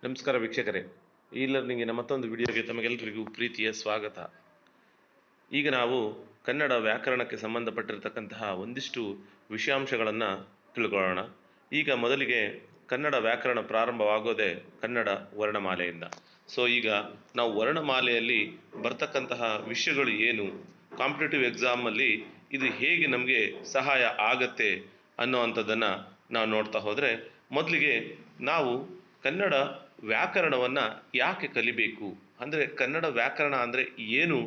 ನಮಸ್ಕಾರ ವೀಕ್ಷಕರೇ, ಈ ಲರ್ನಿಂಗಿನ ಮತ್ತೊಂದು ವಿಡಿಯೋಗೆ ತಮಗೆಲ್ಲರಿಗೂ ಪ್ರೀತಿಯ ಸ್ವಾಗತ. ಈಗ ನಾವು ಕನ್ನಡ ವ್ಯಾಕರಣಕ್ಕೆ ಸಂಬಂಧಪಟ್ಟಿರತಕ್ಕಂತಹ ಒಂದಿಷ್ಟು ವಿಷಯಾಂಶಗಳನ್ನು ತಿಳ್ಕೊಳ್ಳೋಣ. ಈಗ ಮೊದಲಿಗೆ ಕನ್ನಡ ವ್ಯಾಕರಣ ಪ್ರಾರಂಭವಾಗೋದೇ ಕನ್ನಡ ವರ್ಣಮಾಲೆಯಿಂದ. ಈಗ ನಾವು ವರ್ಣಮಾಲೆಯಲ್ಲಿ ಬರ್ತಕ್ಕಂತಹ ವಿಷಯಗಳು ಏನು, ಕಾಂಪಿಟೇಟಿವ್ ಎಕ್ಸಾಮಲ್ಲಿ ಇದು ಹೇಗೆ ನಮಗೆ ಸಹಾಯ ಆಗತ್ತೆ ಅನ್ನೋವಂಥದ್ದನ್ನು ನಾವು ನೋಡ್ತಾ ಹೋದರೆ, ಮೊದಲಿಗೆ ನಾವು ಕನ್ನಡ ವ್ಯಾಕರಣವನ್ನು ಯಾಕೆ ಕಲಿಬೇಕು, ಅಂದರೆ ಕನ್ನಡ ವ್ಯಾಕರಣ ಅಂದರೆ ಏನು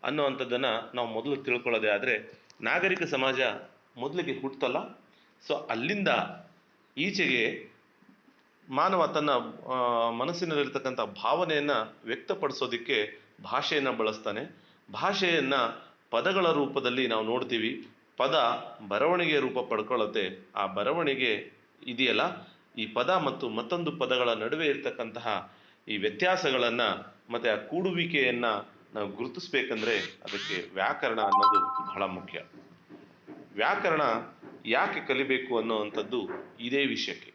ಅನ್ನೋವಂಥದ್ದನ್ನು ನಾವು ಮೊದಲು ತಿಳ್ಕೊಳ್ಳೋದೇ ಆದರೆ, ನಾಗರಿಕ ಸಮಾಜ ಮೊದಲಿಗೆ ಹುಟ್ಟಲ್ಲ. ಅಲ್ಲಿಂದ ಈಚೆಗೆ ಮಾನವ ತನ್ನ ಮನಸ್ಸಿನಲ್ಲಿರ್ತಕ್ಕಂಥ ಭಾವನೆಯನ್ನು ವ್ಯಕ್ತಪಡಿಸೋದಕ್ಕೆ ಭಾಷೆಯನ್ನು ಬಳಸ್ತಾನೆ. ಭಾಷೆಯನ್ನು ಪದಗಳ ರೂಪದಲ್ಲಿ ನಾವು ನೋಡ್ತೀವಿ. ಪದ ಬರವಣಿಗೆಯ ರೂಪ ಪಡ್ಕೊಳ್ಳುತ್ತೆ. ಆ ಬರವಣಿಗೆ ಇದೆಯಲ್ಲ, ಈ ಪದ ಮತ್ತು ಮತ್ತೊಂದು ಪದಗಳ ನಡುವೆ ಇರ್ತಕ್ಕಂತಹ ಈ ವ್ಯತ್ಯಾಸಗಳನ್ನು ಮತ್ತು ಆ ಕೂಡುವಿಕೆಯನ್ನು ನಾವು ಗುರುತಿಸ್ಬೇಕಂದ್ರೆ ಅದಕ್ಕೆ ವ್ಯಾಕರಣ ಅನ್ನೋದು ಬಹಳ ಮುಖ್ಯ. ವ್ಯಾಕರಣ ಯಾಕೆ ಕಲಿಬೇಕು ಅನ್ನೋವಂಥದ್ದು ಇದೇ ವಿಷಯಕ್ಕೆ.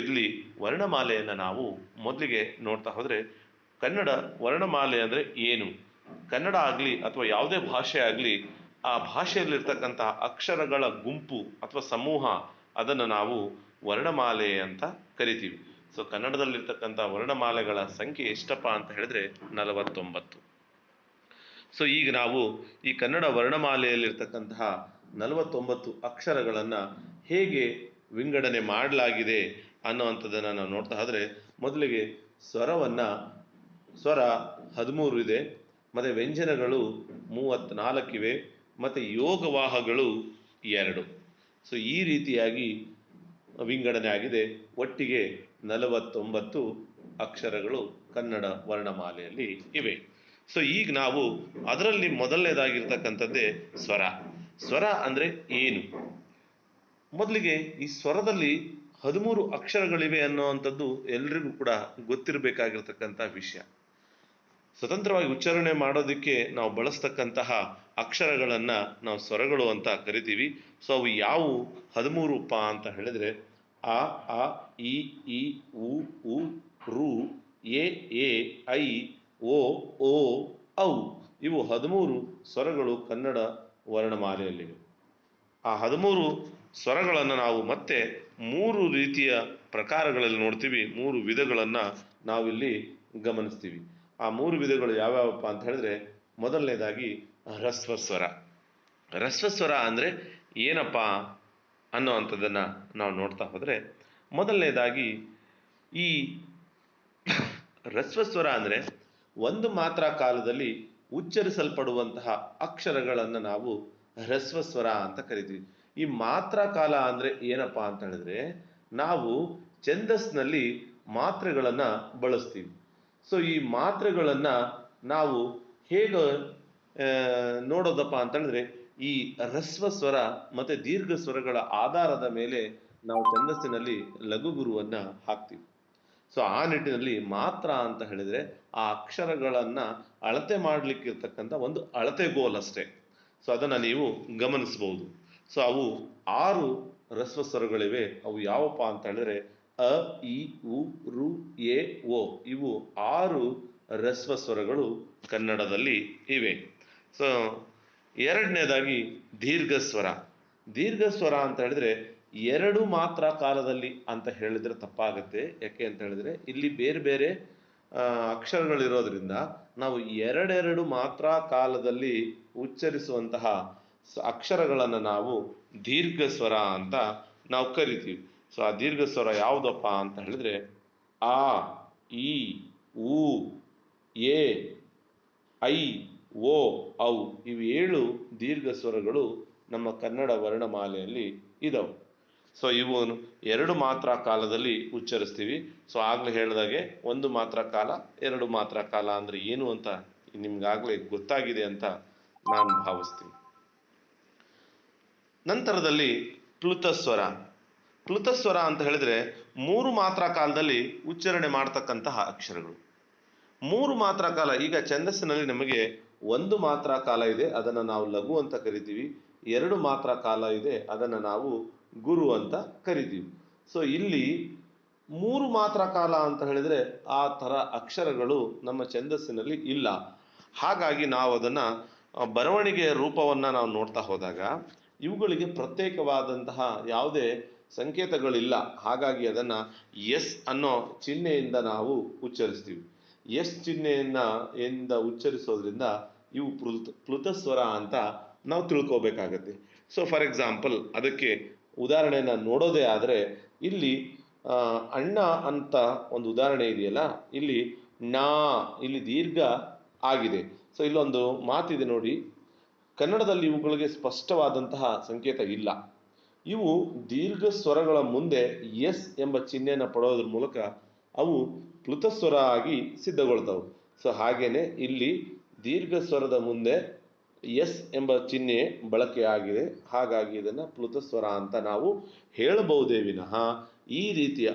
ಇಲ್ಲಿ ವರ್ಣಮಾಲೆಯನ್ನು ನಾವು ಮೊದಲಿಗೆ ನೋಡ್ತಾ ಹೋದರೆ, ಕನ್ನಡ ವರ್ಣಮಾಲೆ ಅಂದರೆ ಏನು, ಕನ್ನಡ ಆಗಲಿ ಅಥವಾ ಯಾವುದೇ ಭಾಷೆ ಆಗಲಿ, ಆ ಭಾಷೆಯಲ್ಲಿರ್ತಕ್ಕಂತಹ ಅಕ್ಷರಗಳ ಗುಂಪು ಅಥವಾ ಸಮೂಹ, ಅದನ್ನು ನಾವು ವರ್ಣಮಾಲೆ ಅಂತ ಕರಿತೀವಿ. ಕನ್ನಡದಲ್ಲಿರ್ತಕ್ಕಂಥ ವರ್ಣಮಾಲೆಗಳ ಸಂಖ್ಯೆ ಎಷ್ಟಪ್ಪ ಅಂತ ಹೇಳಿದ್ರೆ 49. ಈಗ ನಾವು ಈ ಕನ್ನಡ ವರ್ಣಮಾಲೆಯಲ್ಲಿರ್ತಕ್ಕಂತಹ 49 ಅಕ್ಷರಗಳನ್ನು ಹೇಗೆ ವಿಂಗಡಣೆ ಮಾಡಲಾಗಿದೆ ಅನ್ನೋವಂಥದ್ದನ್ನು ನಾವು ನೋಡ್ತಾ ಹೋದರೆ, ಮೊದಲಿಗೆ ಸ್ವರ 13 ಇದೆ, ಮತ್ತು ವ್ಯಂಜನಗಳು 34 ಇವೆ, ಮತ್ತು ಯೋಗವಾಹಗಳು 2. ಈ ರೀತಿಯಾಗಿ ವಿಂಗಡಣೆ ಆಗಿದೆ. ಒಟ್ಟಿಗೆ 49 ಅಕ್ಷರಗಳು ಕನ್ನಡ ವರ್ಣಮಾಲೆಯಲ್ಲಿ ಇವೆ. ಈಗ ನಾವು ಅದರಲ್ಲಿ ಮೊದಲನೇದಾಗಿರ್ತಕ್ಕಂಥದ್ದೇ ಸ್ವರ. ಸ್ವರ ಅಂದರೆ ಏನು? ಮೊದಲಿಗೆ ಈ ಸ್ವರದಲ್ಲಿ 13 ಅಕ್ಷರಗಳಿವೆ ಅನ್ನುವಂಥದ್ದು ಎಲ್ರಿಗೂ ಕೂಡ ಗೊತ್ತಿರಬೇಕಾಗಿರ್ತಕ್ಕಂಥ ವಿಷಯ. ಸ್ವತಂತ್ರವಾಗಿ ಉಚ್ಚಾರಣೆ ಮಾಡೋದಕ್ಕೆ ನಾವು ಬಳಸ್ತಕ್ಕಂತಹ ಅಕ್ಷರಗಳನ್ನು ನಾವು ಸ್ವರಗಳು ಅಂತ ಕರಿತೀವಿ. ಅವು ಯಾವುವು 13 ಅಂತ ಹೇಳಿದ್ರೆ, ಅ, ಆ, ಇ, ಈ, ಉ, ಊ, ಋ, ಎ, ಐ, ಓ, ಔ. ಇವು 13 ಸ್ವರಗಳು ಕನ್ನಡ ವರ್ಣಮಾಲೆಯಲ್ಲಿವೆ. ಆ 13 ಸ್ವರಗಳನ್ನು ನಾವು ಮತ್ತೆ 3 ರೀತಿಯ ಪ್ರಕಾರಗಳಲ್ಲಿ ನೋಡ್ತೀವಿ. 3 ವಿಧಗಳನ್ನು ನಾವಿಲ್ಲಿ ಗಮನಿಸ್ತೀವಿ. ಆ 3 ವಿಧಗಳು ಯಾವ್ಯಾವಪ್ಪ ಅಂತ ಹೇಳಿದ್ರೆ, ಮೊದಲನೇದಾಗಿ ಹ್ರಸ್ವಸ್ವರ. ಹ್ರಸ್ವಸ್ವರ ಅಂದರೆ ಏನಪ್ಪ ಅನ್ನೋ ಅಂಥದ್ದನ್ನು ನಾವು ನೋಡ್ತಾ ಹೋದರೆ, ಮೊದಲನೇದಾಗಿ ಈ ಹ್ರಸ್ವಸ್ವರ ಅಂದರೆ ಒಂದು ಮಾತ್ರ ಕಾಲದಲ್ಲಿ ಉಚ್ಚರಿಸಲ್ಪಡುವಂತಹ ಅಕ್ಷರಗಳನ್ನು ನಾವು ಹ್ರಸ್ವಸ್ವರ ಅಂತ ಕರಿತೀವಿ. ಈ ಮಾತ್ರ ಕಾಲ ಅಂದರೆ ಏನಪ್ಪ ಅಂತ ಹೇಳಿದ್ರೆ, ನಾವು ಛಂದಸ್ಸಿನಲ್ಲಿ ಮಾತ್ರೆಗಳನ್ನು ಬಳಸ್ತೀವಿ. ಈ ಮಾತ್ರೆಗಳನ್ನು ನಾವು ಹೇಗೆ ನೋಡೋದಪ್ಪ ಅಂತ ಹೇಳಿದ್ರೆ, ಈ ಹ್ರಸ್ವ ಸ್ವರ ಮತ್ತು ದೀರ್ಘ ಸ್ವರಗಳ ಆಧಾರದ ಮೇಲೆ ನಾವು ಛಂದಸ್ಸಿನಲ್ಲಿ ಲಘು ಗುರುವನ್ನು ಹಾಕ್ತೀವಿ. ಆ ನಿಟ್ಟಿನಲ್ಲಿ ಮಾತ್ರ ಅಂತ ಹೇಳಿದ್ರೆ ಆ ಅಕ್ಷರಗಳನ್ನು ಅಳತೆ ಮಾಡಲಿಕ್ಕಿರ್ತಕ್ಕಂಥ ಒಂದು ಅಳತೆಗೋಲಷ್ಟೇ. ಅದನ್ನು ನೀವು ಗಮನಿಸ್ಬೋದು. ಅವು 6 ಹ್ರಸ್ವ ಸ್ವರಗಳಿವೆ. ಅವು ಯಾವಪ್ಪ ಅಂತ ಹೇಳಿದ್ರೆ, ಅ, ಇ, ಉ, ಋ, ಎ, ಓ. ಇವು 6 ಹ್ರಸ್ವ ಸ್ವರಗಳು ಕನ್ನಡದಲ್ಲಿ ಇವೆ. ಎರಡನೇದಾಗಿ ದೀರ್ಘಸ್ವರ. ದೀರ್ಘಸ್ವರ ಅಂತ ಹೇಳಿದ್ರೆ 2 ಮಾತ್ರ ಕಾಲದಲ್ಲಿ ಅಂತ ಹೇಳಿದ್ರೆ ತಪ್ಪಾಗುತ್ತೆ. ಯಾಕೆ ಅಂತ ಹೇಳಿದ್ರೆ, ಇಲ್ಲಿ ಬೇರೆ ಬೇರೆ ಅಕ್ಷರಗಳಿರೋದ್ರಿಂದ ನಾವು 2 ಮಾತ್ರ ಕಾಲದಲ್ಲಿ ಉಚ್ಚರಿಸುವಂತಹ ಅಕ್ಷರಗಳನ್ನು ನಾವು ದೀರ್ಘಸ್ವರ ಅಂತ ನಾವು ಕರಿತೀವಿ. ಆ ದೀರ್ಘಸ್ವರ ಯಾವುದಪ್ಪ ಅಂತ ಹೇಳಿದ್ರೆ, ಆ, ಈ, ಉ, ಎ, ಐ, ಓ, ಔ. ಇವು 7 ದೀರ್ಘ ಸ್ವರಗಳು ನಮ್ಮ ಕನ್ನಡ ವರ್ಣಮಾಲೆಯಲ್ಲಿ ಇದಾವೆ. ಇವು 2 ಮಾತ್ರ ಕಾಲದಲ್ಲಿ ಉಚ್ಚರಿಸ್ತೀವಿ. ಆಗಲೇ ಹೇಳಿದಾಗೆ 1 ಮಾತ್ರ ಕಾಲ, 2 ಮಾತ್ರ ಕಾಲ ಅಂದರೆ ಏನು ಅಂತ ನಿಮ್ಗಾಗಲೇ ಗೊತ್ತಾಗಿದೆ ಅಂತ ನಾನು ಭಾವಿಸ್ತೀನಿ. ನಂತರದಲ್ಲಿ ಪ್ಲುತಸ್ವರ. ಪ್ಲುತಸ್ವರ ಅಂತ ಹೇಳಿದ್ರೆ 3 ಮಾತ್ರ ಕಾಲದಲ್ಲಿ ಉಚ್ಚಾರಣೆ ಮಾಡ್ತಕ್ಕಂತಹ ಅಕ್ಷರಗಳು. 3 ಮಾತ್ರ ಕಾಲ, ಈಗ ಛಂದಸ್ಸಿನಲ್ಲಿ ನಮಗೆ 1 ಮಾತ್ರ ಕಾಲ ಇದೆ, ಅದನ್ನು ನಾವು ಲಘು ಅಂತ ಕರಿತೀವಿ. 2 ಮಾತ್ರ ಕಾಲ ಇದೆ, ಅದನ್ನು ನಾವು ಗುರು ಅಂತ ಕರಿತೀವಿ. ಇಲ್ಲಿ ಮೂರು ಮಾತ್ರ ಕಾಲ ಅಂತ ಹೇಳಿದ್ರೆ ಆ ಥರ ಅಕ್ಷರಗಳು ನಮ್ಮ ಛಂದಸ್ಸಿನಲ್ಲಿ ಇಲ್ಲ. ಹಾಗಾಗಿ ನಾವು ಅದನ್ನು ಬರವಣಿಗೆಯ ರೂಪವನ್ನು ನಾವು ನೋಡ್ತಾ ಹೋದಾಗ ಇವುಗಳಿಗೆ ಪ್ರತ್ಯೇಕವಾದಂತಹ ಯಾವುದೇ ಸಂಕೇತಗಳಿಲ್ಲ. ಹಾಗಾಗಿ ಅದನ್ನು ಎಸ್ ಅನ್ನೋ ಚಿಹ್ನೆಯಿಂದ ನಾವು ಉಚ್ಚರಿಸ್ತೀವಿ. ಎಸ್ ಚಿಹ್ನೆಯಿಂದ ಉಚ್ಚರಿಸೋದ್ರಿಂದ ಇವು ಪ್ಲುತಸ್ವರ ಅಂತ ನಾವು ತಿಳ್ಕೋಬೇಕಾಗತ್ತೆ. ಸೊ ಫಾರ್ ಎಕ್ಸಾಂಪಲ್ ಅದಕ್ಕೆ ಉದಾಹರಣೆಯನ್ನು ನೋಡೋದೇ ಆದರೆ ಇಲ್ಲಿ ಅಣ್ಣ ಅಂತ ಒಂದು ಉದಾಹರಣೆ ಇದೆಯಲ್ಲ, ಇಲ್ಲಿ ನಾ ಇಲ್ಲಿ ದೀರ್ಘ ಆಗಿದೆ. ಸೊ ಇಲ್ಲೊಂದು ಮಾತಿದೆ ನೋಡಿ, ಕನ್ನಡದಲ್ಲಿ ಇವುಗಳಿಗೆ ಸ್ಪಷ್ಟವಾದಂತಹ ಸಂಕೇತ ಇಲ್ಲ. ಇವು ದೀರ್ಘ ಸ್ವರಗಳ ಮುಂದೆ ಎಸ್ ಎಂಬ ಚಿಹ್ನೆಯನ್ನು ಪಡೋದ್ರ ಮೂಲಕ ಅವು ಪ್ಲುತಸ್ವರ ಆಗಿ ಸಿದ್ಧಗೊಳ್ತವೆ. ಸೊ ಹಾಗೇನೆ ಇಲ್ಲಿ ದೀರ್ಘ ಸ್ವರದ ಮುಂದೆ ಎಸ್ ಎಂಬ ಚಿಹ್ನೆ ಬಳಕೆಯಾಗಿದೆ. ಹಾಗಾಗಿ ಇದನ್ನು ಪ್ಲುತಸ್ವರ ಅಂತ ನಾವು ಹೇಳಬಹುದೇ ವಿನಃ ಈ ರೀತಿಯ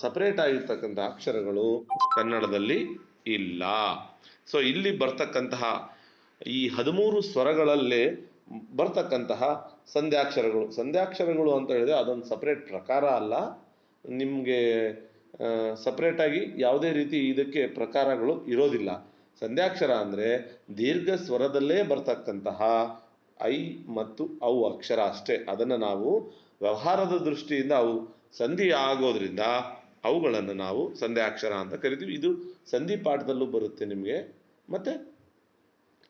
ಸಪರೇಟ್ ಆಗಿರ್ತಕ್ಕಂಥ ಅಕ್ಷರಗಳು ಕನ್ನಡದಲ್ಲಿ ಇಲ್ಲ. ಸೊ ಇಲ್ಲಿ ಬರ್ತಕ್ಕಂತಹ ಈ 13 ಸ್ವರಗಳಲ್ಲೇ ಬರ್ತಕ್ಕಂತಹ ಸಂಧ್ಯಾಕ್ಷರಗಳು ಅಂತ ಹೇಳಿದ್ರೆ ಅದೊಂದು ಸಪರೇಟ್ ಪ್ರಕಾರ ಅಲ್ಲ. ನಿಮಗೆ ಸಪರೇಟಾಗಿ ಯಾವುದೇ ರೀತಿ ಇದಕ್ಕೆ ಪ್ರಕಾರಗಳು ಇರೋದಿಲ್ಲ. ಸಂಧ್ಯಾಕ್ಷರ ಅಂದರೆ ದೀರ್ಘ ಸ್ವರದಲ್ಲೇ ಬರ್ತಕ್ಕಂತಹ ಐ ಮತ್ತು ಔ ಅಕ್ಷರ ಅಷ್ಟೇ. ಅದನ್ನು ನಾವು ವ್ಯವಹಾರದ ದೃಷ್ಟಿಯಿಂದ ಅವು ಸಂಧಿ ಆಗೋದ್ರಿಂದ ಅವುಗಳನ್ನು ನಾವು ಸಂಧ್ಯಾಕ್ಷರ ಅಂತ ಕರಿತೀವಿ. ಇದು ಸಂಧಿ ಪಾಠದಲ್ಲೂ ಬರುತ್ತೆ ನಿಮಗೆ, ಮತ್ತು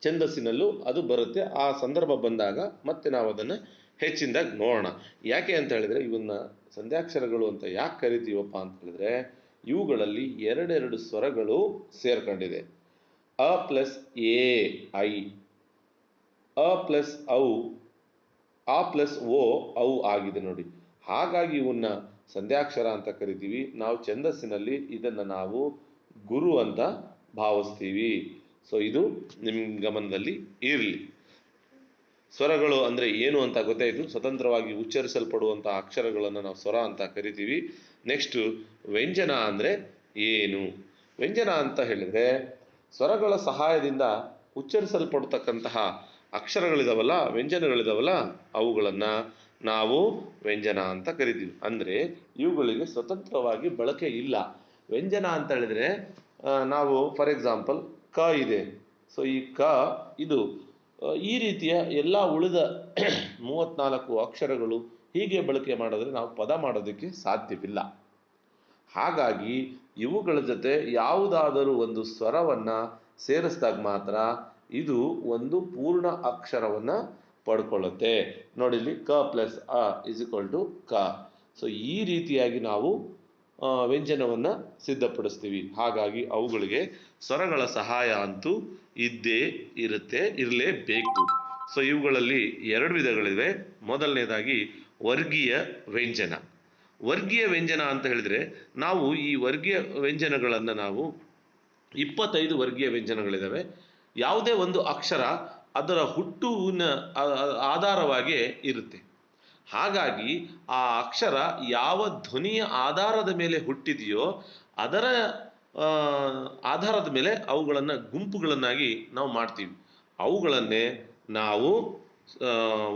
ಛಂದಸ್ಸಿನಲ್ಲೂ ಅದು ಬರುತ್ತೆ. ಆ ಸಂದರ್ಭ ಬಂದಾಗ ಮತ್ತೆ ನಾವು ಅದನ್ನು ಹೆಚ್ಚಿನದಾಗಿ ನೋಡೋಣ. ಯಾಕೆ ಅಂತ ಹೇಳಿದ್ರೆ ಇವನ್ನ ಸಂಧ್ಯಾಕ್ಷರಗಳು ಅಂತ ಯಾಕೆ ಕರಿತೀವಪ್ಪ ಅಂತ ಹೇಳಿದ್ರೆ ಇವುಗಳಲ್ಲಿ ಎರಡೆರಡು ಸ್ವರಗಳು ಸೇರ್ಕೊಂಡಿದೆ. ಅ ಪ್ಲಸ್ ಎ ಐ, ಅ ಪ್ಲಸ್ ಔ, ಆ ಪ್ಲಸ್ ಓ ಔ ಆಗಿದೆ ನೋಡಿ. ಹಾಗಾಗಿ ಇವನ್ನ ಸಂಧ್ಯಾಕ್ಷರ ಅಂತ ಕರಿತೀವಿ. ನಾವು ಛಂದಸ್ಸಿನಲ್ಲಿ ಇದನ್ನು ನಾವು ಗುರು ಅಂತ ಭಾವಿಸ್ತೀವಿ. ಸೊ ಇದು ನಿಮ್ಮ ಗಮನದಲ್ಲಿ ಇರಲಿ. ಸ್ವರಗಳು ಅಂದರೆ ಏನು ಅಂತ ಗೊತ್ತಾಯಿತು. ಸ್ವತಂತ್ರವಾಗಿ ಉಚ್ಚರಿಸಲ್ಪಡುವಂಥ ಅಕ್ಷರಗಳನ್ನು ನಾವು ಸ್ವರ ಅಂತ ಕರಿತೀವಿ. ನೆಕ್ಸ್ಟು ವ್ಯಂಜನ ಅಂದರೆ ಏನು? ವ್ಯಂಜನ ಅಂತ ಹೇಳಿದರೆ ಸ್ವರಗಳ ಸಹಾಯದಿಂದ ಉಚ್ಚರಿಸಲ್ಪಡ್ತಕ್ಕಂತಹ ಅಕ್ಷರಗಳಿದಾವಲ್ಲ, ವ್ಯಂಜನಗಳಿದಾವಲ್ಲ, ಅವುಗಳನ್ನು ನಾವು ವ್ಯಂಜನ ಅಂತ ಕರಿತೀವಿ. ಅಂದರೆ ಇವುಗಳಿಗೆ ಸ್ವತಂತ್ರವಾಗಿ ಬಳಕೆ ಇಲ್ಲ. ವ್ಯಂಜನ ಅಂತ ಹೇಳಿದರೆ ನಾವು ಫಾರ್ ಎಕ್ಸಾಂಪಲ್ ಕ ಇದೆ. ಸೊ ಈ ಕ ಇದು ಈ ರೀತಿಯ ಎಲ್ಲ ಉಳಿದ 34 ಅಕ್ಷರಗಳು ಹೀಗೆ ಬಳಕೆ ಮಾಡಿದ್ರೆ ನಾವು ಪದ ಮಾಡೋದಕ್ಕೆ ಸಾಧ್ಯವಿಲ್ಲ. ಹಾಗಾಗಿ ಇವುಗಳ ಜೊತೆ ಯಾವುದಾದರೂ ಒಂದು ಸ್ವರವನ್ನು ಸೇರಿಸಿದಾಗ ಮಾತ್ರ ಇದು ಒಂದು ಪೂರ್ಣ ಅಕ್ಷರವನ್ನು ಪಡ್ಕೊಳ್ಳುತ್ತೆ. ನೋಡಿ ಇಲ್ಲಿ ಕ ಪ್ಲಸ್ ಅ ಇಸ್ ಈಕ್ವಲ್ ಟು ಕ. ಸೊ ಈ ರೀತಿಯಾಗಿ ನಾವು ವ್ಯಂಜನವನ್ನು ಸಿದ್ಧಪಡಿಸ್ತೀವಿ. ಹಾಗಾಗಿ ಅವುಗಳಿಗೆ ಸ್ವರಗಳ ಸಹಾಯ ಅಂತೂ ಇದ್ದೇ ಇರುತ್ತೆ, ಇರಲೇಬೇಕು. ಸೊ ಇವುಗಳಲ್ಲಿ 2 ವಿಧಗಳಿವೆ. ಮೊದಲನೇದಾಗಿ ವರ್ಗೀಯ ವ್ಯಂಜನ. ವರ್ಗೀಯ ವ್ಯಂಜನ ಅಂತ ಹೇಳಿದರೆ ನಾವು ಈ ವರ್ಗೀಯ ವ್ಯಂಜನಗಳನ್ನು ನಾವು 25 ವರ್ಗೀಯ ವ್ಯಂಜನಗಳಿದ್ದಾವೆ. ಯಾವುದೇ ಒಂದು ಅಕ್ಷರ ಅದರ ಹುಟ್ಟುವಿನ ಆಧಾರವಾಗಿ ಇರುತ್ತೆ. ಹಾಗಾಗಿ ಆ ಅಕ್ಷರ ಯಾವ ಧ್ವನಿಯ ಆಧಾರದ ಮೇಲೆ ಹುಟ್ಟಿದೆಯೋ ಅದರ ಆಧಾರದ ಮೇಲೆ ಅವುಗಳನ್ನು ಗುಂಪುಗಳನ್ನಾಗಿ ನಾವು ಮಾಡ್ತೀವಿ. ಅವುಗಳನ್ನೇ ನಾವು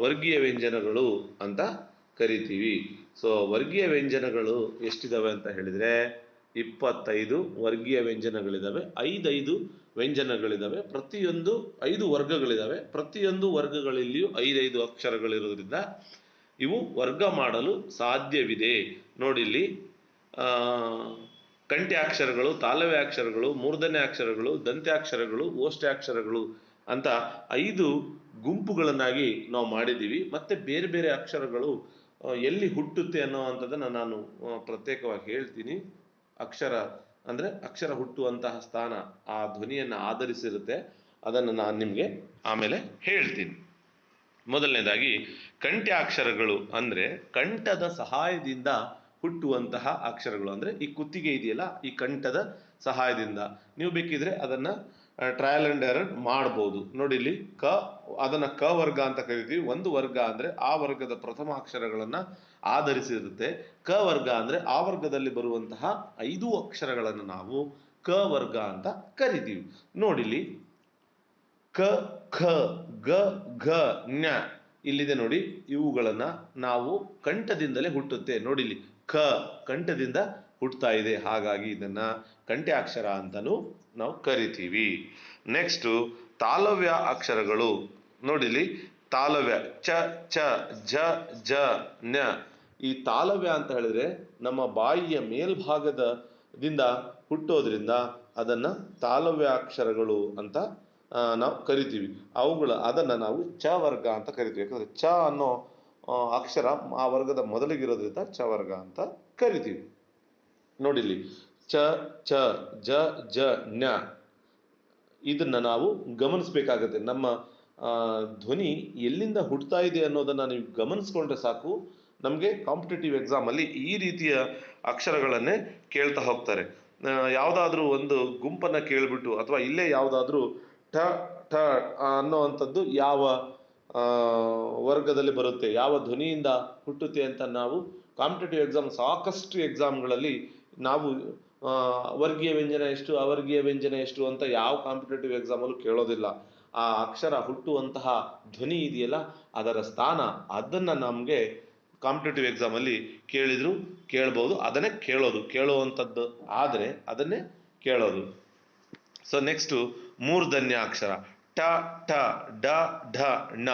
ವರ್ಗೀಯ ವ್ಯಂಜನಗಳು ಅಂತ ಕರಿತೀವಿ. ಸೊ ವರ್ಗೀಯ ವ್ಯಂಜನಗಳು ಎಷ್ಟಿದಾವೆ ಅಂತ ಹೇಳಿದರೆ 25 ವರ್ಗೀಯ ವ್ಯಂಜನಗಳಿದ್ದಾವೆ. 5 ವ್ಯಂಜನಗಳಿದ್ದಾವೆ. ಪ್ರತಿಯೊಂದು 5 ವರ್ಗಗಳಿದ್ದಾವೆ. ಪ್ರತಿಯೊಂದು ವರ್ಗಗಳಲ್ಲಿಯೂ 5 ಅಕ್ಷರಗಳಿರೋದ್ರಿಂದ ಇವು ವರ್ಗ ಮಾಡಲು ಸಾಧ್ಯವಿದೆ. ನೋಡಿಲ್ಲಿ ಕಂಠ್ಯಾಕ್ಷರಗಳು, ತಾಲವ್ಯಾಕ್ಷರಗಳು, ಮೂರ್ಧನ್ಯಾಕ್ಷರಗಳು, ದಂತ್ಯಾಕ್ಷರಗಳು, ಓಷ್ಟ್ಯಾಕ್ಷರಗಳು ಅಂತ 5 ಗುಂಪುಗಳನ್ನಾಗಿ ನಾವು ಮಾಡಿದ್ದೀವಿ. ಮತ್ತು ಬೇರೆ ಬೇರೆ ಅಕ್ಷರಗಳು ಎಲ್ಲಿ ಹುಟ್ಟುತ್ತೆ ಅನ್ನೋವಂಥದ್ದನ್ನು ನಾನು ಪ್ರತ್ಯೇಕವಾಗಿ ಹೇಳ್ತೀನಿ. ಅಕ್ಷರ ಅಂದರೆ ಅಕ್ಷರ ಹುಟ್ಟುವಂತಹ ಸ್ಥಾನ ಆ ಧ್ವನಿಯನ್ನು ಆಧರಿಸಿರುತ್ತೆ. ಅದನ್ನು ನಾನು ನಿಮಗೆ ಆಮೇಲೆ ಹೇಳ್ತೀನಿ. ಮೊದಲನೇದಾಗಿ ಕಂಠ್ಯಾಕ್ಷರಗಳು ಅಂದರೆ ಕಂಠದ ಸಹಾಯದಿಂದ ಹುಟ್ಟುವಂತಹ ಅಕ್ಷರಗಳು. ಅಂದರೆ ಈ ಕುತ್ತಿಗೆ ಇದೆಯಲ್ಲ, ಈ ಕಂಠದ ಸಹಾಯದಿಂದ ನೀವು ಬೇಕಿದ್ರೆ ಅದನ್ನು ಟ್ರಯಲ್ ಆ್ಯಂಡ್ ಎರರ್ ಮಾಡ್ಬೋದು. ನೋಡಿ ಇಲ್ಲಿ ಕ, ಅದನ್ನು ಕ ವರ್ಗ ಅಂತ ಕರಿತೀವಿ. ಒಂದು ವರ್ಗ ಅಂದರೆ ಆ ವರ್ಗದ ಪ್ರಥಮ ಅಕ್ಷರಗಳನ್ನು ಆಧರಿಸಿರುತ್ತೆ. ಕ ವರ್ಗ ಅಂದರೆ ಆ ವರ್ಗದಲ್ಲಿ ಬರುವಂತಹ 5 ಅಕ್ಷರಗಳನ್ನು ನಾವು ಕ ವರ್ಗ ಅಂತ ಕರಿತೀವಿ. ನೋಡಿಲಿ ಕ, ಖ, ಗ, ಘ, ಞ ಇಲ್ಲಿದೆ ನೋಡಿ. ಇವುಗಳನ್ನು ನಾವು ಕಂಠದಿಂದಲೇ ಹುಟ್ಟುತ್ತೆ. ನೋಡಿಲಿ ಕ ಕಂಠದಿಂದ ಹುಟ್ಟುತ್ತಾ ಇದೆ. ಹಾಗಾಗಿ ಇದನ್ನ ಕಂಠ್ಯಾಕ್ಷರ ಅಂತಲೂ ನಾವು ಕರಿತೀವಿ. ನೆಕ್ಸ್ಟು ತಾಲವ್ಯ ಅಕ್ಷರಗಳು. ನೋಡಿಲಿ, ತಾಲವ್ಯ ಚ ಚ ಜ ಜ ನ. ಈ ತಾಲವ್ಯ ಅಂತ ಹೇಳಿದ್ರೆ ನಮ್ಮ ಬಾಯಿಯ ಮೇಲ್ಭಾಗದಿಂದ ಹುಟ್ಟೋದ್ರಿಂದ ಅದನ್ನ ತಾಲವ್ಯ ಅಕ್ಷರಗಳು ಅಂತ ನಾವು ಕರಿತೀವಿ. ಅದನ್ನ ನಾವು ಚ ವರ್ಗ ಅಂತ ಕರಿತೀವಿ. ಯಾಕಂದ್ರೆ ಚ ಅನ್ನೋ ಅಕ್ಷರ ಆ ವರ್ಗದ ಮೊದಲಿಗಿರೋದ್ರಿಂದ ಚ ವರ್ಗ ಅಂತ ಕರಿತೀವಿ. ನೋಡಿಲಿ, ಚ ಚ ಜ ಜ ನ. ಇದನ್ನ ನಾವು ಗಮನಿಸ್ಬೇಕಾಗತ್ತೆ. ನಮ್ಮ ಧ್ವನಿ ಎಲ್ಲಿಂದ ಹುಟ್ಟುತ್ತಾ ಇದೆ ಅನ್ನೋದನ್ನ ನೀವು ಗಮನಿಸ್ಕೊಂಡ್ರೆ ಸಾಕು. ನಮಗೆ ಕಾಂಪಿಟೇಟಿವ್ ಎಕ್ಸಾಮ್ ಅಲ್ಲಿ ಈ ರೀತಿಯ ಅಕ್ಷರಗಳನ್ನೇ ಕೇಳ್ತಾ ಹೋಗ್ತಾರೆ. ಯಾವುದಾದ್ರೂ ಒಂದು ಗುಂಪನ್ನ ಕೇಳ್ಬಿಟ್ಟು ಅಥವಾ ಇಲ್ಲೇ ಯಾವುದಾದ್ರೂ ಠ ಠ ಅನ್ನೋ ಅಂಥದ್ದು ಯಾವ ವರ್ಗದಲ್ಲಿ ಬರುತ್ತೆ, ಯಾವ ಧ್ವನಿಯಿಂದ ಹುಟ್ಟುತ್ತೆ ಅಂತ ನಾವು ಕಾಂಪಿಟೇಟಿವ್ ಎಕ್ಸಾಮ್ ಸಾಕಷ್ಟು ಎಕ್ಸಾಮ್ಗಳಲ್ಲಿ ನಾವು ವರ್ಗೀಯ ವ್ಯಂಜನ ಎಷ್ಟು, ಅವರ್ಗೀಯ ವ್ಯಂಜನ ಎಷ್ಟು ಅಂತ ಯಾವ ಕಾಂಪಿಟೇಟಿವ್ ಎಕ್ಸಾಮಲ್ಲೂ ಕೇಳೋದಿಲ್ಲ. ಆ ಅಕ್ಷರ ಹುಟ್ಟುವಂತಹ ಧ್ವನಿ ಇದೆಯಲ್ಲ, ಅದರ ಸ್ಥಾನ, ಅದನ್ನ ನಮಗೆ ಕಾಂಪಿಟೇಟಿವ್ ಎಕ್ಸಾಮ್ ಅಲ್ಲಿ ಕೇಳಿದ್ರು ಕೇಳ್ಬೋದು. ಅದನ್ನೇ ಕೇಳುವಂಥದ್ದು ಆದರೆ ಅದನ್ನೇ ಕೇಳೋದು. ಸೊ ನೆಕ್ಸ್ಟು ಮೂರ್ಧನ್ಯ ಅಕ್ಷರ ಟ ಠ ಡ ಢ ಣ.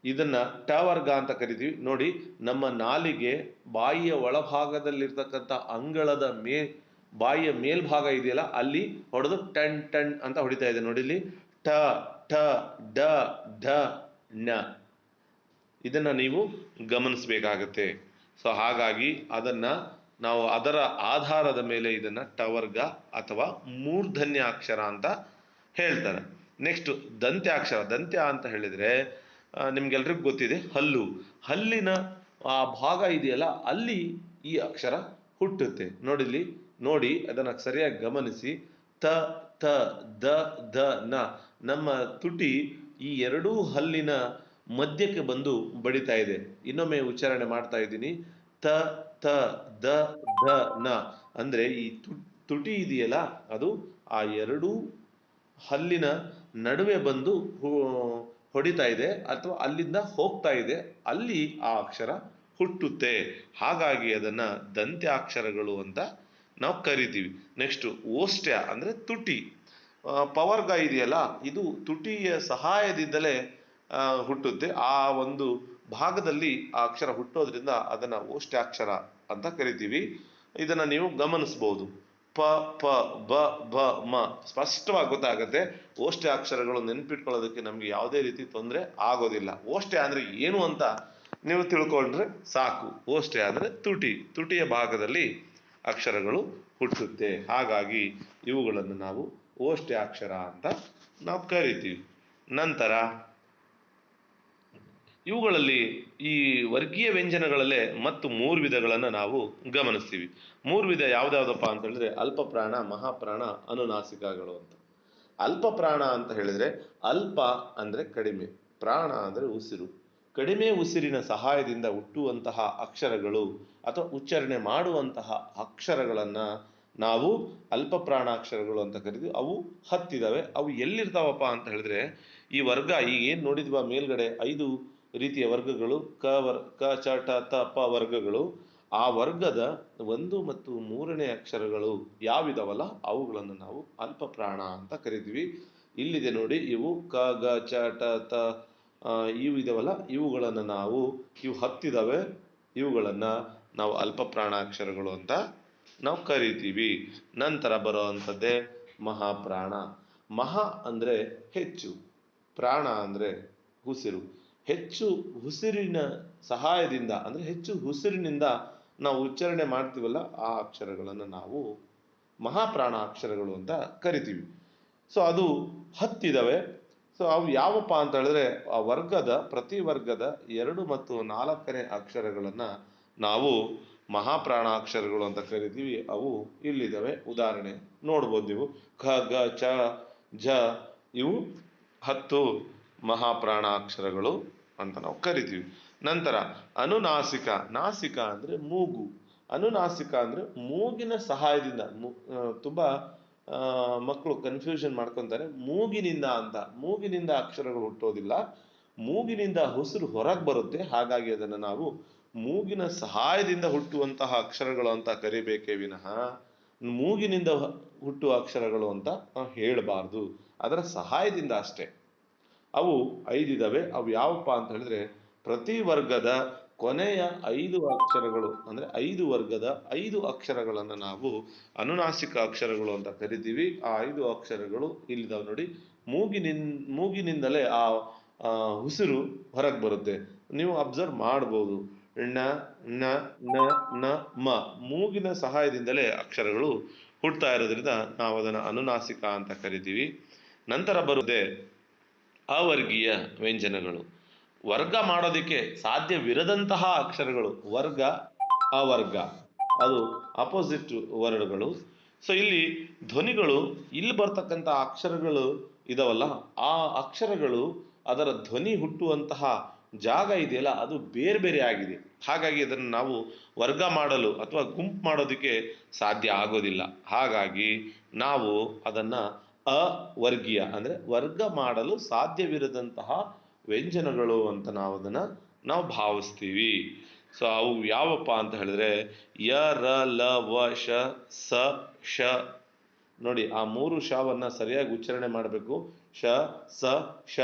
ಇದನ್ನ ಟ ವರ್ಗ ಅಂತ ಕರಿತೀವಿ. ನೋಡಿ, ನಮ್ಮ ನಾಲಿಗೆ ಬಾಯಿಯ ಒಳಭಾಗದಲ್ಲಿರ್ತಕ್ಕಂಥ ಅಂಗಳದ ಬಾಯಿಯ ಮೇಲ್ಭಾಗ ಇದೆಯಲ್ಲ, ಅಲ್ಲಿ ಹೊಡೆದು ಟನ್ ಟನ್ ಅಂತ ಹೊಡಿತಾ ಇದೆ. ನೋಡಿಲಿ, ಟ ಠ ಡ ಢ ಣ. ಇದನ್ನ ನೀವು ಗಮನಿಸಬೇಕಾಗತ್ತೆ. ಸೊ ಹಾಗಾಗಿ ಅದನ್ನ ನಾವು ಅದರ ಆಧಾರದ ಮೇಲೆ ಇದನ್ನ ಟವರ್ಗ ಅಥವಾ ಮೂರ್ಧನ್ಯ ಅಕ್ಷರ ಅಂತ ಹೇಳ್ತಾರೆ. ನೆಕ್ಸ್ಟ್ ದಂತ್ಯಾಕ್ಷರ. ದಂತ್ಯ ಅಂತ ಹೇಳಿದ್ರೆ ನಿಮ್ಗೆಲ್ರಿಗೂ ಗೊತ್ತಿದೆ, ಹಲ್ಲಿನ ಆ ಭಾಗ ಇದೆಯಲ್ಲ, ಅಲ್ಲಿ ಈ ಅಕ್ಷರ ಹುಟ್ಟುತ್ತೆ. ನೋಡಿ ಅದನ್ನ ಸರಿಯಾಗಿ ಗಮನಿಸಿ. ತ ತ ದ ದ ನ. ನಮ್ಮ ತುಟಿ ಈ ಎರಡೂ ಹಲ್ಲಿನ ಮಧ್ಯಕ್ಕೆ ಬಂದು ಬಡಿತಾ ಇದೆ. ಇನ್ನೊಮ್ಮೆ ಉಚ್ಚಾರಣೆ ಮಾಡ್ತಾ ಇದ್ದೀನಿ. ತ ತ ದ ದ ನ. ಅಂದ್ರೆ ಈ ತುಟಿ ಇದೆಯಲ್ಲ, ಅದು ಆ ಎರಡೂ ಹಲ್ಲಿನ ನಡುವೆ ಬಂದು ಹೊಡಿತಾ ಇದೆ ಅಥವಾ ಅಲ್ಲಿಂದ ಹೋಗ್ತಾ ಇದೆ. ಅಲ್ಲಿ ಆ ಅಕ್ಷರ ಹುಟ್ಟುತ್ತೆ. ಹಾಗಾಗಿ ಅದನ್ನ ದಂತ್ಯಾಕ್ಷರಗಳು ಅಂತ ನಾವು ಕರಿತೀವಿ. ನೆಕ್ಸ್ಟ್ ಓಷ್ಟ್ಯ ಅಂದ್ರೆ ತುಟಿ. ಪವರ್ಗ ಇದೆಯಲ್ಲ, ಇದು ತುಟಿಯ ಸಹಾಯದಿಂದಲೇ ಹುಟ್ಟುತ್ತೆ. ಆ ಒಂದು ಭಾಗದಲ್ಲಿ ಆ ಅಕ್ಷರ ಹುಟ್ಟೋದ್ರಿಂದ ಅದನ್ನ ಓಷ್ಟ್ಯಾಕ್ಷರ ಅಂತ ಕರಿತೀವಿ. ಇದನ್ನ ನೀವು ಗಮನಿಸಬಹುದು. ಪ ಪ ಬ ಬ ಮ. ಸ್ಪಷ್ಟವಾಗಿ ಗೊತ್ತಾಗುತ್ತೆ. ಓಷ್ಟ್ಯ ಅಕ್ಷರಗಳು ನೆನ್ಪಿಟ್ಕೊಳ್ಳೋದಕ್ಕೆ ನಮ್ಗೆ ಯಾವುದೇ ರೀತಿ ತೊಂದರೆ ಆಗೋದಿಲ್ಲ. ಓಷ್ಟ್ಯ ಅಂದ್ರೆ ಏನು ಅಂತ ನೀವು ತಿಳ್ಕೊಂಡ್ರೆ ಸಾಕು. ಓಷ್ಟ್ಯ ಅಂದ್ರೆ ತುಟಿಯ ಭಾಗದಲ್ಲಿ ಅಕ್ಷರಗಳು ಹುಟ್ಟುತ್ತೆ. ಹಾಗಾಗಿ ಇವುಗಳನ್ನು ನಾವು ಓಷ್ಟ್ಯಾಕ್ಷರ ಅಂತ ನಾವು ಕರಿತೀವಿ. ನಂತರ ಇವುಗಳಲ್ಲಿ ಈ ವರ್ಗೀಯ ವ್ಯಂಜನಗಳಲ್ಲೇ ಮತ್ತು 3 ವಿಧಗಳನ್ನು ನಾವು ಗಮನಿಸ್ತೀವಿ. 3 ವಿಧ ಯಾವ್ದಾವ್ದಪ್ಪ ಅಂತ ಹೇಳಿದ್ರೆ ಅಲ್ಪ ಪ್ರಾಣ, ಮಹಾಪ್ರಾಣ, ಅನುನಾಸಿಕಗಳು ಅಂತ. ಅಲ್ಪ ಪ್ರಾಣ ಅಂತ ಹೇಳಿದ್ರೆ, ಅಲ್ಪ ಅಂದ್ರೆ ಕಡಿಮೆ, ಪ್ರಾಣ ಅಂದ್ರೆ ಉಸಿರು. ಕಡಿಮೆ ಉಸಿರಿನ ಸಹಾಯದಿಂದ ಹುಟ್ಟುವಂತಹ ಅಕ್ಷರಗಳು ಅಥವಾ ಉಚ್ಚಾರಣೆ ಮಾಡುವಂತಹ ಅಕ್ಷರಗಳನ್ನ ನಾವು ಅಲ್ಪ ಪ್ರಾಣಾಕ್ಷರಗಳು ಅಂತ ಕರಿತೀವಿ. ಅವು ಹತ್ತಿದಾವೆ. ಅವು ಎಲ್ಲಿರ್ತಾವಪ್ಪ ಅಂತ ಹೇಳಿದ್ರೆ, ಈ ವರ್ಗ ಈಗ ಏನ್ ನೋಡಿದ್ವಾ ಮೇಲ್ಗಡೆ 5 ರೀತಿಯ ವರ್ಗಗಳು, ಕ ಚ ಟ ತ ಪ ವರ್ಗಗಳು, ಆ ವರ್ಗದ 1 ಮತ್ತು 3ನೇ ಅಕ್ಷರಗಳು ಯಾವಿದಾವಲ್ಲ, ಅವುಗಳನ್ನು ನಾವು ಅಲ್ಪ ಪ್ರಾಣ ಅಂತ ಕರಿತೀವಿ. ಇಲ್ಲಿದೆ ನೋಡಿ, ಇವು ಕ ಗ ಚ ಟ ತ ಇವು ಇದಾವಲ್ಲ, ಇವು ಹತ್ತಿದಾವೆ. ಇವುಗಳನ್ನ ನಾವು ಅಲ್ಪ ಪ್ರಾಣಾಕ್ಷರಗಳು ಅಂತ ನಾವು ಕರಿತೀವಿ. ನಂತರ ಬರುವಂಥದ್ದೇ ಮಹಾಪ್ರಾಣ. ಮಹಾ ಅಂದ್ರೆ ಹೆಚ್ಚು, ಪ್ರಾಣ ಅಂದ್ರೆ ಉಸಿರು. ಹೆಚ್ಚು ಉಸಿರಿನ ಸಹಾಯದಿಂದ ಅಂದ್ರೆ ಹೆಚ್ಚು ಉಸಿರಿನಿಂದ ನಾವು ಉಚ್ಚಾರಣೆ ಮಾಡ್ತೀವಲ್ಲ, ಆ ಅಕ್ಷರಗಳನ್ನು ನಾವು ಮಹಾಪ್ರಾಣ ಅಕ್ಷರಗಳು ಅಂತ ಕರಿತೀವಿ. ಸೊ ಅದು ಹತ್ತಿದಾವೆ. ಸೊ ಅವು ಯಾವಪ್ಪ ಅಂತ ಹೇಳಿದ್ರೆ, ಆ ವರ್ಗದ ಪ್ರತಿ ವರ್ಗದ 2 ಮತ್ತು 4ನೇ ಅಕ್ಷರಗಳನ್ನ ನಾವು ಮಹಾಪ್ರಾಣ ಅಕ್ಷರಗಳು ಅಂತ ಕರಿತೀವಿ. ಅವು ಇಲ್ಲಿದ್ದಾವೆ. ಉದಾಹರಣೆ ನೋಡ್ಬೋದು ನೀವು. ಖ ಗ ಚ ಝ ಇವು 10 ಮಹಾಪ್ರಾಣ ಅಕ್ಷರಗಳು ಅಂತ ನಾವು ಕರಿತೀವಿ. ನಂತರ ಅನುನಾಸಿಕ. ನಾಸಿಕ ಅಂದ್ರೆ ಮೂಗು. ಅನುನಾಸಿಕ ಅಂದ್ರೆ ಮೂಗಿನ ಸಹಾಯದಿಂದ. ತುಂಬಾ ಮಕ್ಕಳು ಕನ್ಫ್ಯೂಷನ್ ಮಾಡ್ಕೊಂತಾರೆ. ಮೂಗಿನಿಂದ ಅಕ್ಷರಗಳು ಹುಟ್ಟೋದಿಲ್ಲ, ಮೂಗಿನಿಂದ ಉಸಿರು ಹೊರಗೆ ಬರುತ್ತೆ. ಹಾಗಾಗಿ ಅದನ್ನು ನಾವು ಮೂಗಿನ ಸಹಾಯದಿಂದ ಹುಟ್ಟುವಂತಹ ಅಕ್ಷರಗಳು ಅಂತ ಕರಿಬೇಕೇ ವಿನಃ ಮೂಗಿನಿಂದ ಹುಟ್ಟುವ ಅಕ್ಷರಗಳು ಅಂತ ನಾವು ಹೇಳಬಾರ್ದು. ಅದರ ಸಹಾಯದಿಂದ ಅಷ್ಟೇ. ಅವು 5 ಇದಾವೆ. ಅವು ಯಾವಪ್ಪ ಅಂತ ಹೇಳಿದ್ರೆ, ಪ್ರತಿ ವರ್ಗದ ಕೊನೆಯ 5 ಅಕ್ಷರಗಳು, ಅಂದ್ರೆ 5 ವರ್ಗದ 5 ಅಕ್ಷರಗಳನ್ನು ನಾವು ಅನುನಾಸಿಕ ಅಕ್ಷರಗಳು ಅಂತ ಕರಿತೀವಿ. ಆ 5 ಅಕ್ಷರಗಳು ಇಲ್ಲಿದಾವೆ ನೋಡಿ. ಮೂಗಿನಿಂದಲೇ ಆ ಉಸಿರು ಹೊರಗೆ ಬರುತ್ತೆ. ನೀವು ಅಬ್ಸರ್ವ್ ಮಾಡ್ಬೋದು. ಣ ನ ನ ನ ಮ, ಮೂಗಿನ ಸಹಾಯದಿಂದಲೇ ಅಕ್ಷರಗಳು ಹುಟ್ಟುತ್ತಾ ಇರೋದ್ರಿಂದ ನಾವು ಅದನ್ನು ಅನುನಾಸಿಕ ಅಂತ ಕರಿತೀವಿ. ನಂತರ ಬರುವುದೇ ಅವರ್ಗೀಯ ವ್ಯಂಜನಗಳು. ವರ್ಗ ಮಾಡೋದಕ್ಕೆ ಸಾಧ್ಯವಿರದಂತಹ ಅಕ್ಷರಗಳು ವರ್ಗ, ಅವರ್ಗ, ಅದು ಅಪೋಸಿಟ್ ವರ್ಡ್ಗಳು. ಸೊ ಇಲ್ಲಿ ಧ್ವನಿಗಳು, ಇಲ್ಲಿ ಬರ್ತಕ್ಕಂಥ ಅಕ್ಷರಗಳು ಇದಾವಲ್ಲ, ಆ ಅಕ್ಷರಗಳು ಅದರ ಧ್ವನಿ ಹುಟ್ಟುವಂತಹ ಜಾಗ ಇದೆಯಲ್ಲ, ಅದು ಬೇರೆ ಬೇರೆ ಆಗಿದೆ. ಹಾಗಾಗಿ ಅದನ್ನು ನಾವು ವರ್ಗ ಮಾಡಲು ಅಥವಾ ಗುಂಪು ಮಾಡೋದಕ್ಕೆ ಸಾಧ್ಯ ಆಗೋದಿಲ್ಲ. ಹಾಗಾಗಿ ನಾವು ಅದನ್ನ ಅವರ್ಗೀಯ, ಅಂದ್ರೆ ವರ್ಗ ಮಾಡಲು ಸಾಧ್ಯವಿರದಂತಹ ವ್ಯಂಜನಗಳು ಅಂತ ನಾವು ಭಾವಿಸ್ತೀವಿ. ಸೊ ಅವು ಯಾವಪ್ಪ ಅಂತ ಹೇಳಿದ್ರೆ ಯ, ರ, ಲ, ವ, ಶ, ಸ, ಶ. ನೋಡಿ, ಆ 3 ಶವನ್ನ ಸರಿಯಾಗಿ ಉಚ್ಚಾರಣೆ ಮಾಡಬೇಕು. ಶ, ಸ, ಶ,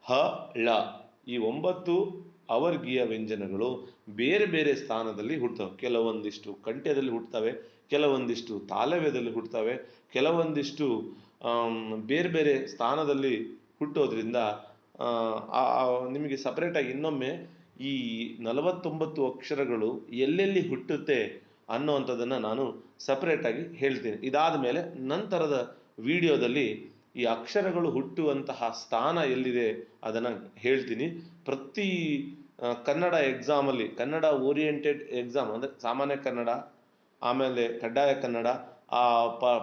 ಹ, ಳ. ಈ 9 ಅವರ್ಗೀಯ ವ್ಯಂಜನಗಳು ಬೇರೆ ಬೇರೆ ಸ್ಥಾನದಲ್ಲಿ ಹುಟ್ಟುತ್ತವೆ. ಕೆಲವೊಂದಿಷ್ಟು ಕಂಠ್ಯದಲ್ಲಿ ಹುಟ್ಟುತ್ತವೆ, ಕೆಲವೊಂದಿಷ್ಟು ತಾಲವ್ಯದಲ್ಲಿ ಹುಟ್ಟುತ್ತವೆ, ಕೆಲವೊಂದಿಷ್ಟು ಬೇರೆ ಬೇರೆ ಸ್ಥಾನದಲ್ಲಿ ಹುಟ್ಟೋದ್ರಿಂದ ನಿಮಗೆ ಸಪರೇಟಾಗಿ ಇನ್ನೊಮ್ಮೆ ಈ 49 ಅಕ್ಷರಗಳು ಎಲ್ಲೆಲ್ಲಿ ಹುಟ್ಟುತ್ತೆ ಅನ್ನೋವಂಥದ್ದನ್ನು ನಾನು ಸಪರೇಟಾಗಿ ಹೇಳ್ತೀನಿ. ಇದಾದ ಮೇಲೆ ನಂತರದ ವಿಡಿಯೋದಲ್ಲಿ ಈ ಅಕ್ಷರಗಳು ಹುಟ್ಟುವಂತಹ ಸ್ಥಾನ ಎಲ್ಲಿದೆ ಅದನ್ನು ಹೇಳ್ತೀನಿ. ಪ್ರತಿ ಕನ್ನಡ ಎಕ್ಸಾಮಲ್ಲಿ, ಕನ್ನಡ ಓರಿಯೆಂಟೆಡ್ ಎಕ್ಸಾಮ್ ಅಂದರೆ ಸಾಮಾನ್ಯ ಕನ್ನಡ, ಆಮೇಲೆ ಕಡ್ಡಾಯ ಕನ್ನಡ, ಆ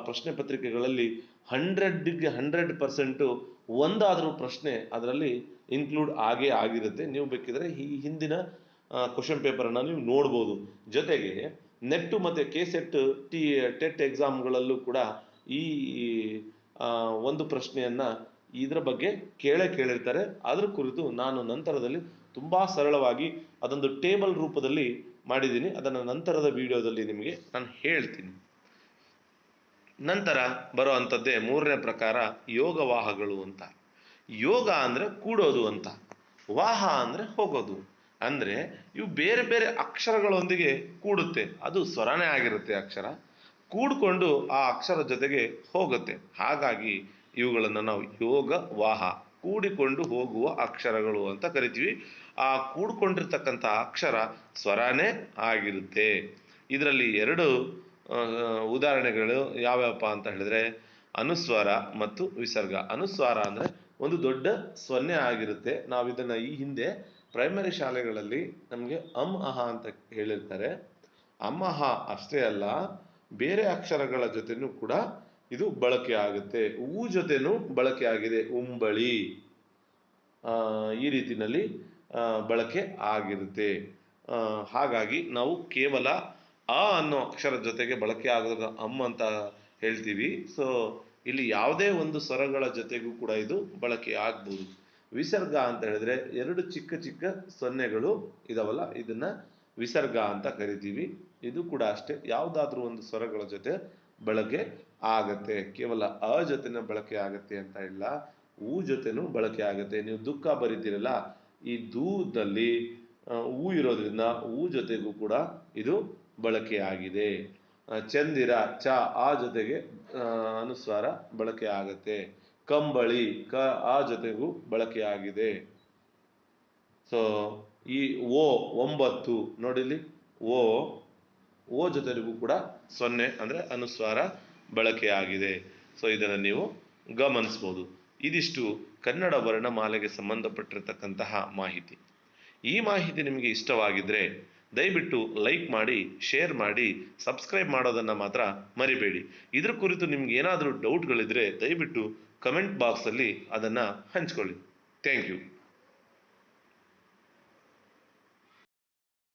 ಪ್ರಶ್ನೆ ಪತ್ರಿಕೆಗಳಲ್ಲಿ 100ಗೆ 100% ಒಂದಾದರೂ ಪ್ರಶ್ನೆ ಅದರಲ್ಲಿ ಇನ್ಕ್ಲೂಡ್ ಆಗೇ ಆಗಿರುತ್ತೆ. ನೀವು ಬೇಕಿದ್ರೆ ಈ ಹಿಂದಿನ ಕ್ವಶನ್ ಪೇಪರನ್ನು ನೀವು ನೋಡ್ಬೋದು. ಜೊತೆಗೆ ನೆಟ್ಟು ಮತ್ತು ಕೆಸೆಟ್ ಟೆಟ್ ಎಕ್ಸಾಮ್ಗಳಲ್ಲೂ ಕೂಡ ಈ ಒಂದು ಪ್ರಶ್ನೆಯನ್ನು ಇದರ ಬಗ್ಗೆ ಕೇಳಿರ್ತಾರೆ. ಅದರ ಕುರಿತು ನಾನು ನಂತರದಲ್ಲಿ ತುಂಬ ಸರಳವಾಗಿ ಅದೊಂದು ಟೇಬಲ್ ರೂಪದಲ್ಲಿ ಮಾಡಿದ್ದೀನಿ. ಅದನ್ನು ನಂತರದ ವಿಡಿಯೋದಲ್ಲಿ ನಿಮಗೆ ನಾನು ಹೇಳ್ತೀನಿ. ನಂತರ ಬರೋ ಅಂಥದ್ದೇ 3ನೇ ಪ್ರಕಾರ ಯೋಗವಾಹಗಳು ಅಂತ. ಯೋಗ ಅಂದರೆ ಕೂಡೋದು ಅಂತ, ವಾಹ ಅಂದರೆ ಹೋಗೋದು. ಅಂದರೆ ಇವು ಬೇರೆ ಬೇರೆ ಅಕ್ಷರಗಳೊಂದಿಗೆ ಕೂಡುತ್ತೆ. ಅದು ಸ್ವರನೇ ಆಗಿರುತ್ತೆ ಅಕ್ಷರ, ಕೂಡಿಕೊಂಡು ಆ ಅಕ್ಷರ ಜೊತೆಗೆ ಹೋಗುತ್ತೆ. ಹಾಗಾಗಿ ಇವುಗಳನ್ನು ನಾವು ಯೋಗ ವಾಹ, ಕೂಡಿಕೊಂಡು ಹೋಗುವ ಅಕ್ಷರಗಳು ಅಂತ ಕರಿತೀವಿ. ಆ ಕೂಡ್ಕೊಂಡಿರ್ತಕ್ಕಂಥ ಅಕ್ಷರ ಸ್ವರನೇ ಆಗಿರುತ್ತೆ. ಇದರಲ್ಲಿ 2 ಉದಾಹರಣೆಗಳು ಯಾವ್ಯಾವಪ್ಪ ಅಂತ ಹೇಳಿದ್ರೆ ಅನುಸ್ವಾರ ಮತ್ತು ವಿಸರ್ಗ. ಅನುಸ್ವಾರ ಅಂದರೆ ಒಂದು ದೊಡ್ಡ ಸೊನ್ನೆ ಆಗಿರುತ್ತೆ. ನಾವು ಇದನ್ನು ಈ ಹಿಂದೆ ಪ್ರೈಮರಿ ಶಾಲೆಗಳಲ್ಲಿ ನಮಗೆ ಅಹ ಅಂತ ಹೇಳಿರ್ತಾರೆ. ಅಹ ಅಷ್ಟೇ ಅಲ್ಲ, ಬೇರೆ ಅಕ್ಷರಗಳ ಜೊತೆನೂ ಕೂಡ ಇದು ಬಳಕೆ ಆಗುತ್ತೆ. ಊ ಜೊತೆನೂ ಬಳಕೆ ಆಗಿದೆ, ಉಂಬಳಿ, ಈ ರೀತಿಯಲ್ಲಿ ಬಳಕೆ ಆಗಿರುತ್ತೆ. ಹಾಗಾಗಿ ನಾವು ಕೇವಲ ಅ ಅನ್ನೋ ಅಕ್ಷರ ಜೊತೆಗೆ ಬಳಕೆ ಆಗೋದ್ರ ಅಂತ ಹೇಳ್ತೀವಿ. ಸೊ ಇಲ್ಲಿ ಯಾವುದೇ ಒಂದು ಸ್ವರಗಳ ಜೊತೆಗೂ ಕೂಡ ಇದು ಬಳಕೆ ಆಗ್ಬೋದು. ವಿಸರ್ಗ ಅಂತ ಹೇಳಿದ್ರೆ 2 ಚಿಕ್ಕ ಚಿಕ್ಕ ಸೊನ್ನೆಗಳು ಇದಾವಲ್ಲ, ಇದನ್ನ ವಿಸರ್ಗ ಅಂತ ಕರಿತೀವಿ. ಇದು ಕೂಡ ಅಷ್ಟೇ, ಯಾವುದಾದ್ರೂ ಒಂದು ಸ್ವರಗಳ ಜೊತೆ ಬಳಕೆ ಆಗತ್ತೆ. ಕೇವಲ ಅ ಜೊತೆನ ಬಳಕೆ ಆಗತ್ತೆ ಅಂತ ಇಲ್ಲ, ಊ ಜೊತೆನೂ ಬಳಕೆ ಆಗುತ್ತೆ. ನೀವು ದುಃಖ ಬರೀತೀರಲ್ಲ, ಈ ದೂದಲ್ಲಿ ಊ ಇರೋದ್ರಿಂದ ಊ ಜೊತೆಗೂ ಕೂಡ ಇದು ಬಳಕೆ ಆಗಿದೆ. ಚಂದಿರ, ಚ, ಆ ಜೊತೆಗೆ ಅನುಸ್ವಾರ ಬಳಕೆ ಆಗತ್ತೆ. ಕಂಬಳಿ, ಕ, ಆ ಜೊತೆಗೂ ಬಳಕೆ ಆಗಿದೆ. ಸೊ ಈ ಓ 9 ನೋಡಿಲಿ, ಓ ಜೊತೆಗೂ ಕೂಡ 0 ಅಂದ್ರೆ ಅನುಸ್ವಾರ ಬಳಕೆ ಆಗಿದೆ. ಸೊ ಇದನ್ನು ನೀವು ಗಮನಿಸ್ಬೋದು. ಇದಿಷ್ಟು ಕನ್ನಡ ವರ್ಣಮಾಲೆಗೆ ಸಂಬಂಧಪಟ್ಟಿರ್ತಕ್ಕಂತಹ ಮಾಹಿತಿ. ಈ ಮಾಹಿತಿ ನಿಮಗೆ ಇಷ್ಟವಾಗಿದ್ರೆ ದಯವಿಟ್ಟು ಲೈಕ್ ಮಾಡಿ, ಶೇರ್ ಮಾಡಿ, ಸಬ್ಸ್ಕ್ರೈಬ್ ಮಾಡೋದನ್ನು ಮಾತ್ರ ಮರಿಬೇಡಿ. ಇದ್ರ ಕುರಿತು ನಿಮ್ಗೆ ಏನಾದರೂ ಡೌಟ್ಗಳಿದ್ರೆ ದಯವಿಟ್ಟು ಕಮೆಂಟ್ ಬಾಕ್ಸಲ್ಲಿ ಅದನ್ನು ಹಂಚ್ಕೊಳ್ಳಿ. Thank you.